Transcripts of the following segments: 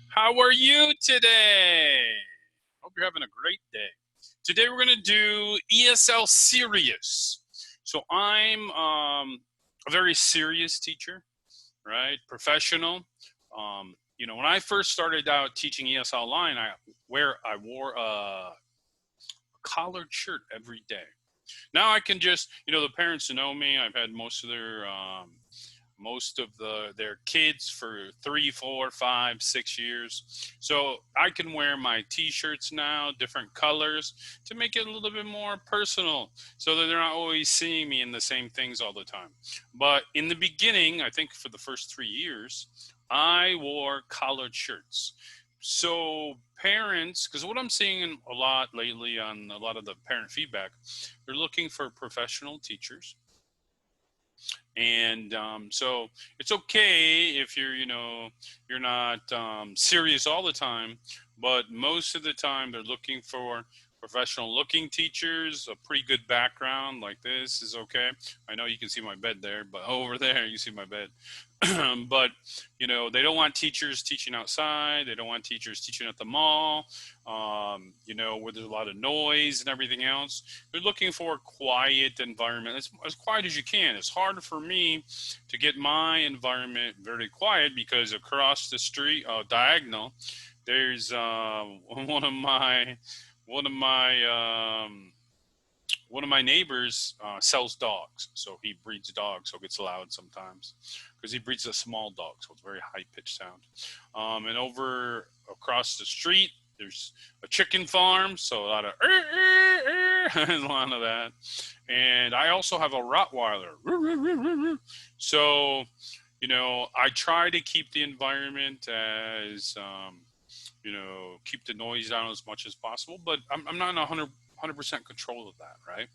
How are you today? Hope you're having a great day. Today we're going to do ESL Serious. So I'm a very serious teacher, right? Professional. When I first started out teaching ESL online, I wore a collared shirt every day. Now I can just, the parents know me. I've had most of their kids for 3, 4, 5, 6 years. So I can wear my t-shirts now, different colors, to make it a little bit more personal so that they're not always seeing me in the same things all the time. But in the beginning, I think for the first 3 years, I wore collared shirts. So parents, because what I'm seeing a lot lately on a lot of the parent feedback, they're looking for professional teachers. And so it's okay if you're not serious all the time, but most of the time they're looking for professional looking teachers. A pretty good background like this is okay. I know you can see my bed there, but over there you see my bed. But they don't want teachers teaching outside. They don't want teachers teaching at the mall, where there's a lot of noise and everything else. They're looking for a quiet environment, as quiet as you can. It's hard for me to get my environment very quiet because across the street, diagonal, there's one of my neighbors sells dogs. So he breeds dogs, so it gets loud sometimes because he breeds a small dog, so it's very high pitched sound. And over across the street, there's a chicken farm, so a lot of a lot of that. And I also have a Rottweiler. So, I try to keep the environment as keep the noise down as much as possible, but I'm not in 100% control of that, right?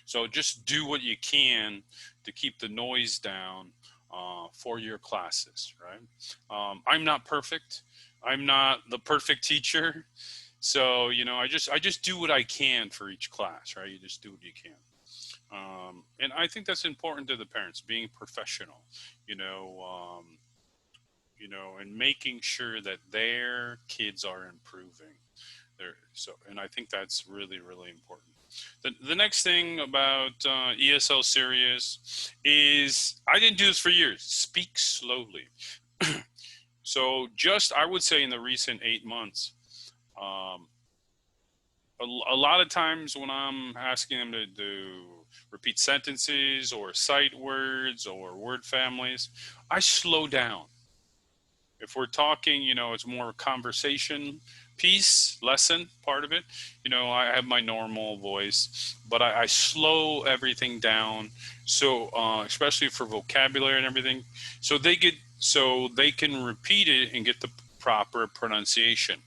So just do what you can to keep the noise down for your classes, right? I'm not perfect. I'm not the perfect teacher. So, I just do what I can for each class, right? You just do what you can. And I think that's important to the parents, being professional, and making sure that their kids are improving. And I think that's really, really important. The next thing about ESL Serious is I didn't do this for years. Speak slowly. So I would say in the recent 8 months, a lot of times when I'm asking them to do repeat sentences or sight words or word families, I slow down. If we're talking, it's more conversation piece, lesson part of it. I have my normal voice, but I slow everything down. So especially for vocabulary and everything, so they can repeat it and get the proper pronunciation.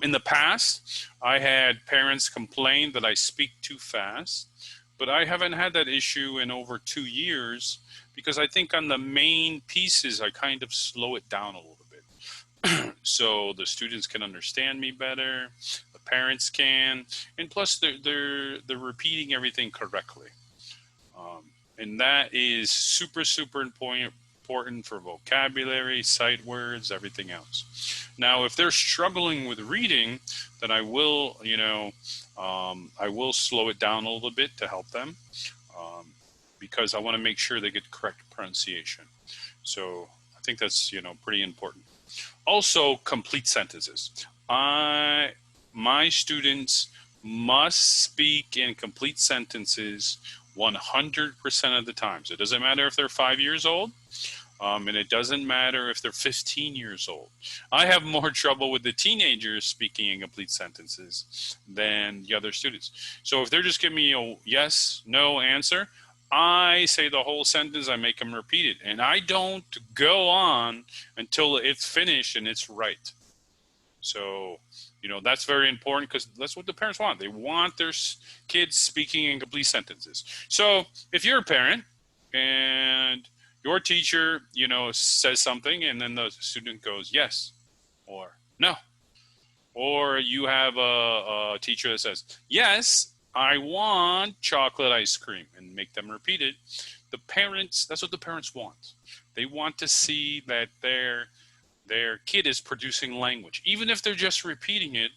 In the past, I had parents complain that I speak too fast, but I haven't had that issue in over 2 years because I think on the main pieces, I kind of slow it down a little bit. So the students can understand me better, the parents can, and plus they're repeating everything correctly. And that is super, super important for vocabulary, sight words, everything else. Now, if they're struggling with reading, then I will slow it down a little bit to help them because I want to make sure they get correct pronunciation. So I think that's, pretty important. Also, complete sentences. My students must speak in complete sentences 100% of the time. So it doesn't matter if they're 5 years old, and it doesn't matter if they're 15 years old. I have more trouble with the teenagers speaking in complete sentences than the other students. So if they're just giving me a yes, no answer, I say the whole sentence, I make them repeat it. And I don't go on until it's finished and it's right. So, that's very important because that's what the parents want. They want their kids speaking in complete sentences. So if you're a parent and your teacher, says something and then the student goes yes or no, or you have a teacher that says, yes, I want chocolate ice cream, and make them repeat it. That's what the parents want. They want to see that their their kid is producing language, even if they're just repeating it.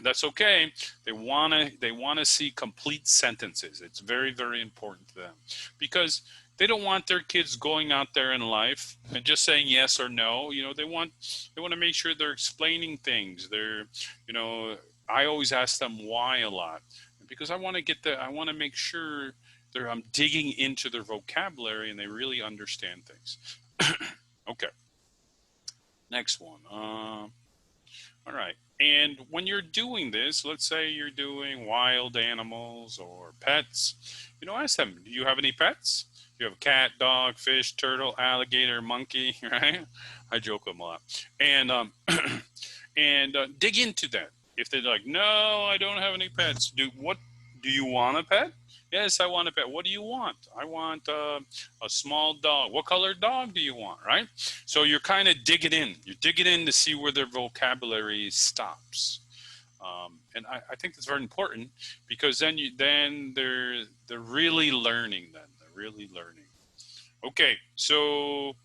That's okay. They wanna see complete sentences. It's very, very important to them, because they don't want their kids going out there in life and just saying yes or no. They want to make sure they're explaining things. I always ask them why a lot, because I want to make sure I'm digging into their vocabulary and they really understand things. Okay, next one. All right. And when you're doing this, let's say you're doing wild animals or pets, ask them, do you have any pets? Do you have a cat, dog, fish, turtle, alligator, monkey, right? I joke with them a lot. And dig into that. If they're like, no, I don't have any pets. Do you want a pet? Yes, I want a pet. What do you want? I want a small dog. What color dog do you want, right? So you're kind of digging in. You're digging in to see where their vocabulary stops. And I think that's very important, because then they're really learning. Then they're really learning. Okay, so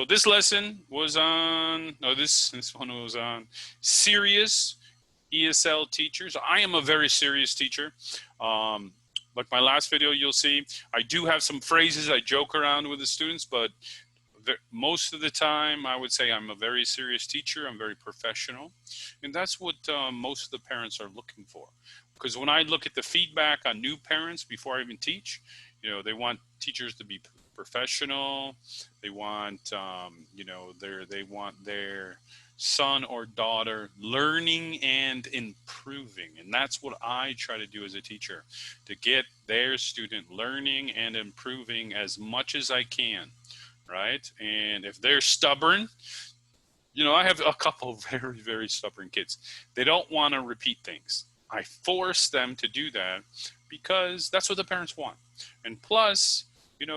this lesson was on. No, this one was on serious ESL teachers. I am a very serious teacher. Like my last video, you'll see I do have some phrases I joke around with the students, but most of the time I would say I'm a very serious teacher. I'm very professional, and that's what most of the parents are looking for. Because when I look at the feedback on new parents before I even teach, they want teachers to be professional. They want they want their son or daughter learning and improving. And that's what I try to do as a teacher, to get their student learning and improving as much as I can, right? And if they're stubborn, I have a couple of very, very stubborn kids. They don't want to repeat things. I force them to do that because that's what the parents want. And plus, you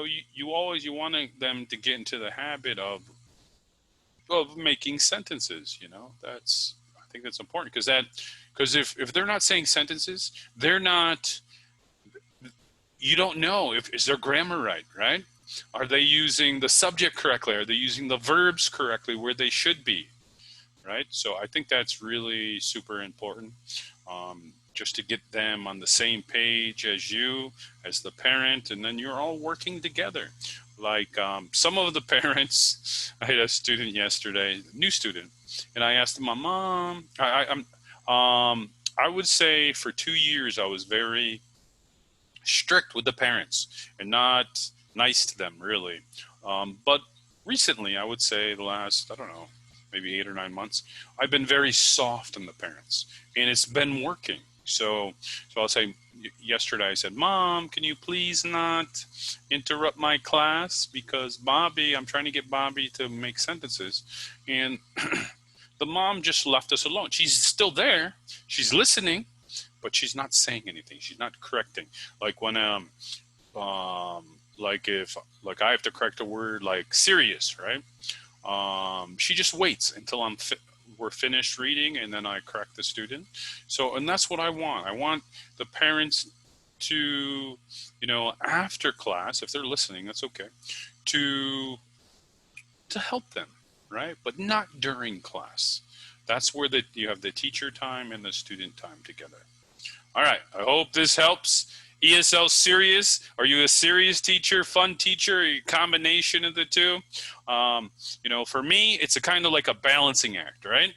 want them to get into the habit of making sentences. I think that's important, because if they're not saying sentences, you don't know is their grammar right? Are they using the subject correctly? Are they using the verbs correctly where they should be, right? So I think that's really super important, just to get them on the same page as you, as the parent, and then you're all working together. Like some of the parents, I had a student yesterday, new student, and I asked my mom. I would say for 2 years I was very strict with the parents and not nice to them, really. But recently, I would say the last, I don't know, maybe 8 or 9 months, I've been very soft on the parents, and it's been working. So I'll say, yesterday I said, Mom, can you please not interrupt my class, because I'm trying to get Bobby to make sentences. And the mom just left us alone. She's still there. She's listening, but she's not saying anything. She's not correcting. Like when like I have to correct a word like serious, right? She just waits until we're finished reading, and then I correct the student. And that's what I want. I want the parents to, after class, if they're listening, that's okay, to help them, right? But not during class. That's where you have the teacher time and the student time together. All right, I hope this helps. ESL Serious, are you a serious teacher, fun teacher, a combination of the two? For me, it's a kind of like a balancing act, right?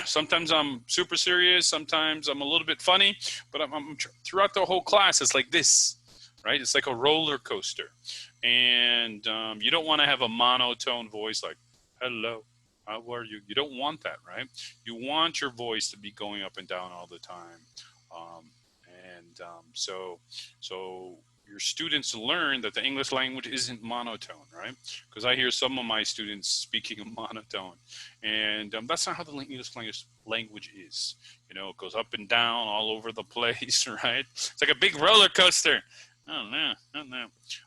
Sometimes I'm super serious, sometimes I'm a little bit funny, but I'm throughout the whole class, it's like this, right? It's like a roller coaster. And you don't want to have a monotone voice like, hello, how are you? You don't want that, right? You want your voice to be going up and down all the time. So your students learn that the English language isn't monotone, right? Because I hear some of my students speaking a monotone, and that's not how the English language is. It goes up and down all over the place, right? It's like a big roller coaster. Oh no.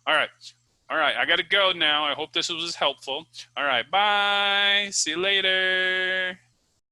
All right, I got to go now. I hope this was helpful. All right, bye. See you later.